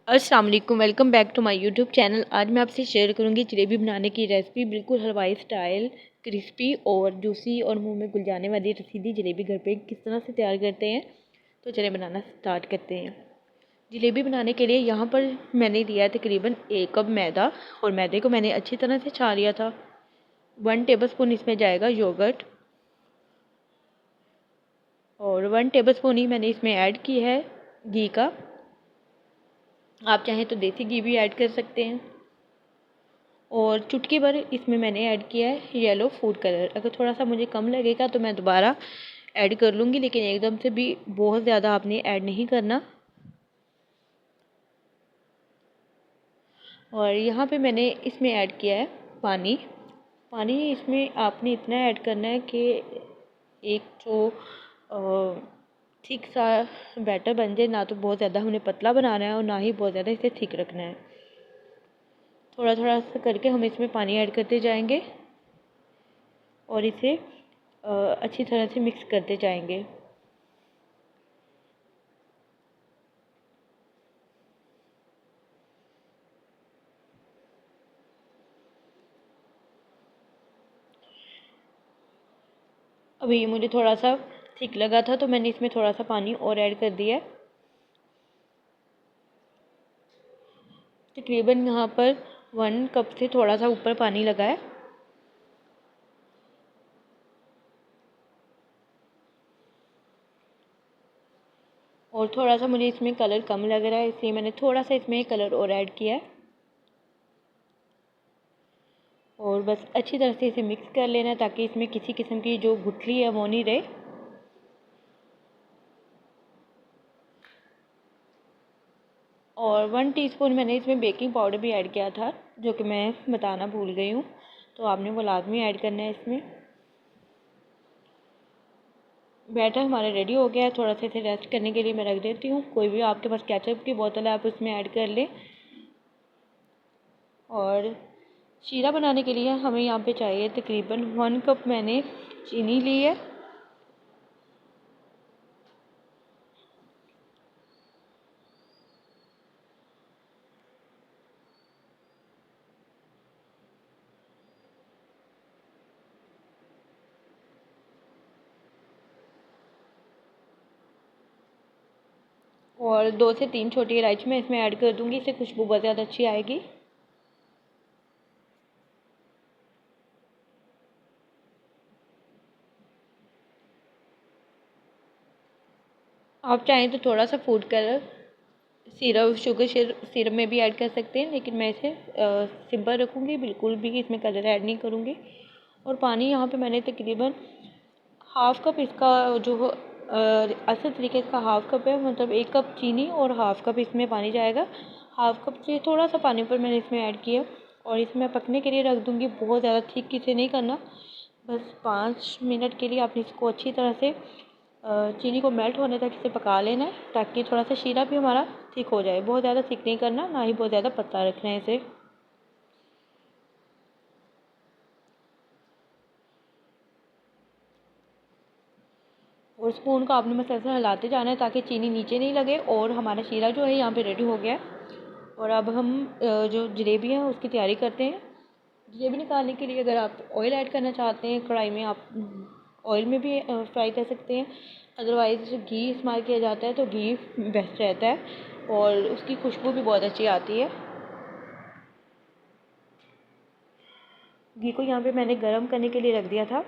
अस्सलाम वालेकुम, welcome back to my YouTube channel. आज मैं आपसे शेयर करूंगी जलेबी बनाने की रेसिपी। बिल्कुल हलवाई स्टाइल, क्रिस्पी और जूसी और मुंह में घुल जाने वाली रसीदी जलेबी घर पे किस तरह से तैयार करते हैं। तो चलिए बनाना स्टार्ट करते हैं। जलेबी बनाने के लिए यहाँ पर मैंने लिया है तकरीबन 1 कप मैदा और मैदे को मैंने अच्छी तरह से छान लिया था। 1 टेबल स्पून इसमें जाएगा योगर्ट और 1 टेबल स्पून ही मैंने इसमें ऐड की है घी का। आप चाहें तो देसी घी भी ऐड कर सकते हैं। और चुटकी भर इसमें मैंने ऐड किया है येलो फूड कलर। अगर थोड़ा सा मुझे कम लगेगा तो मैं दोबारा ऐड कर लूँगी, लेकिन एकदम से भी बहुत ज़्यादा आपने ऐड नहीं करना। और यहाँ पे मैंने इसमें ऐड किया है पानी। पानी इसमें आपने इतना ऐड करना है कि एक जो थिक सा बैटर बन जाए। ना तो बहुत ज़्यादा हमने पतला बनाना है और ना ही बहुत ज़्यादा इसे थिक रखना है। थोड़ा थोड़ा सा करके हम इसमें पानी ऐड करते जाएंगे और इसे अच्छी तरह से मिक्स करते जाएंगे। अभी ये मुझे थोड़ा सा थिक लगा था तो मैंने इसमें थोड़ा सा पानी और ऐड कर दिया है। तकरीबन यहाँ पर 1 कप से थोड़ा सा ऊपर पानी लगा है। और थोड़ा सा मुझे इसमें कलर कम लग रहा है, इसलिए मैंने थोड़ा सा इसमें कलर और ऐड किया है। और बस अच्छी तरह से इसे मिक्स कर लेना है ताकि इसमें किसी किस्म की जो गुठली है वो नहीं रहे। और 1 टीस्पून मैंने इसमें बेकिंग पाउडर भी ऐड किया था, जो कि मैं बताना भूल गई हूँ, तो आपने वो लाजमी ऐड करना है इसमें। बैटर हमारा रेडी हो गया है। थोड़ा सा इसे रेस्ट करने के लिए मैं रख देती हूँ। कोई भी आपके पास केचप की बोतल है आप उसमें ऐड कर लें। और शीरा बनाने के लिए हमें यहाँ पे चाहिए तकरीबन 1 कप मैंने चीनी ली है। और 2 से 3 छोटी इलायची मैं इसमें ऐड कर दूँगी, इससे खुशबू बहुत ज़्यादा अच्छी आएगी। आप चाहें तो थोड़ा सा food colour syrup sugar syrup में भी ऐड कर सकते हैं, लेकिन मैं इसे सिंपल रखूँगी, बिल्कुल भी इसमें कलर ऐड नहीं करूँगी। और पानी यहाँ पे मैंने तकरीबन हाफ़ कप इसका जो असल तरीके इसका हाफ़ कप है, मतलब 1 कप चीनी और हाफ़ कप इसमें पानी जाएगा। हाफ़ कप से थोड़ा सा पानी पर मैंने इसमें ऐड किया और इसमें पकने के लिए रख दूँगी। बहुत ज़्यादा थिक इसे नहीं करना, बस 5 मिनट के लिए आपने इसको अच्छी तरह से चीनी को मेल्ट होने तक इसे पका लेना है, ताकि थोड़ा सा शीरा भी हमारा थिक हो जाए। बहुत ज़्यादा थिक नहीं करना, ना ही बहुत ज़्यादा पतला रखना है इसे। और स्पून को आपने मसलसल हिलाते जाना है ताकि चीनी नीचे नहीं लगे। और हमारा शीरा जो है यहाँ पे रेडी हो गया है। और अब हम जो जलेबी है उसकी तैयारी करते हैं। जलेबी निकालने के लिए अगर आप ऑयल ऐड करना चाहते हैं कढ़ाई में, आप ऑयल में भी फ्राई कर सकते हैं। अदरवाइज़ घी इस्तेमाल किया जाता है तो घी बेस्ट रहता है और उसकी खुशबू भी बहुत अच्छी आती है। घी को यहाँ पे मैंने गर्म करने के लिए रख दिया था।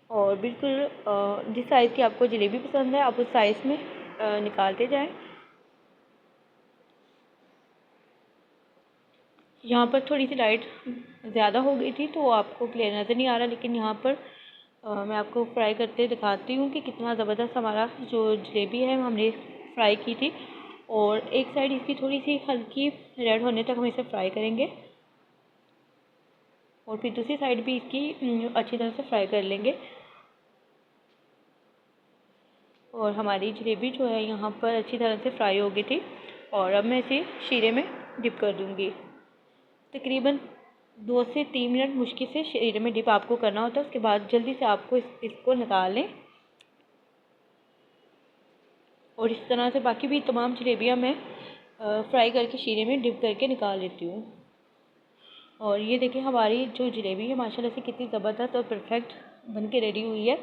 और बिल्कुल जिस साइज़ की आपको जलेबी पसंद है आप उस साइज़ में निकालते जाएं। यहाँ पर थोड़ी सी लाइट ज़्यादा हो गई थी तो आपको क्लियर नज़र नहीं आ रहा, लेकिन यहाँ पर मैं आपको फ्राई करते दिखाती हूँ कि कितना ज़बरदस्त हमारा जो जलेबी है हमने फ्राई की थी। और एक साइड इसकी थोड़ी सी हल्की रेड होने तक हम इसे फ्राई करेंगे और फिर दूसरी साइड भी इसकी अच्छी तरह से फ्राई कर लेंगे। और हमारी जलेबी जो है यहाँ पर अच्छी तरह से फ्राई हो गई थी। और अब मैं इसे शीरे में डिप कर दूँगी। तकरीबन 2 से 3 मिनट मुश्किल से शीरे में डिप आपको करना होता है। उसके बाद जल्दी से आपको इसको निकाल लें और इस तरह से बाकी भी तमाम जलेबियाँ मैं फ्राई करके शीरे में डिप करके निकाल लेती हूँ। और ये देखिए हमारी जो जलेबी है माशाल्लाह से कितनी ज़बरदस्त और परफेक्ट बन के रेडी हुई है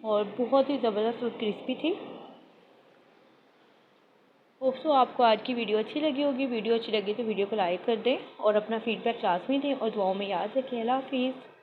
और बहुत ही ज़बरदस्त और क्रिस्पी थी। होप्स आपको आज की वीडियो अच्छी लगी होगी। वीडियो अच्छी लगी तो वीडियो को लाइक कर दें और अपना फीडबैक लाजमी दें और दुआओं में याद रखें। अल्लाह हाफिज़।